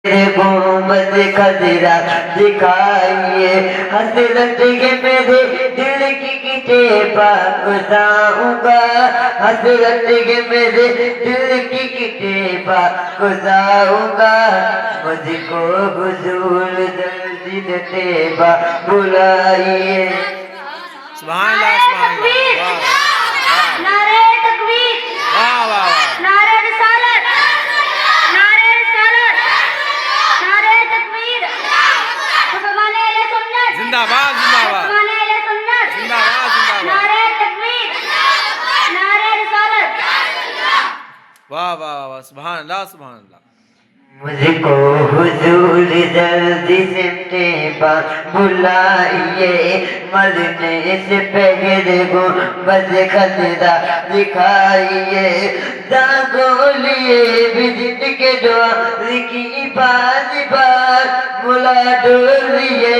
गुंबद खजरा दिखाइए हसरत के मेरे दिल की किताबा गुजाऊंगा हसरत के मेरे दिल की किताबा गुजाऊंगा मुझको हुजूर जल्दी तेबा बुलाइए सुभान अल्लाह सुभान अल्लाह नारे तकबीर वाह वाह वाह नारे रिसालत नारे रिसालत नारे तकबीर मुसलमान अहले सुन्नत जिंदाबाद जिंदाबाद मुसलमान अहले सुन्नत जिंदाबाद जिंदाबाद नारे तकबीर नारे रिसालत वाह वाह वाह सुभान अल्लाह सुभान अल्लाह मुझको हुजूर जल्दी से तेबा बुलाइए मरने से पहले गुंबद खजरा दिखाइए दागों लिए विजिट के दुआ की बार बार मुला डोलिए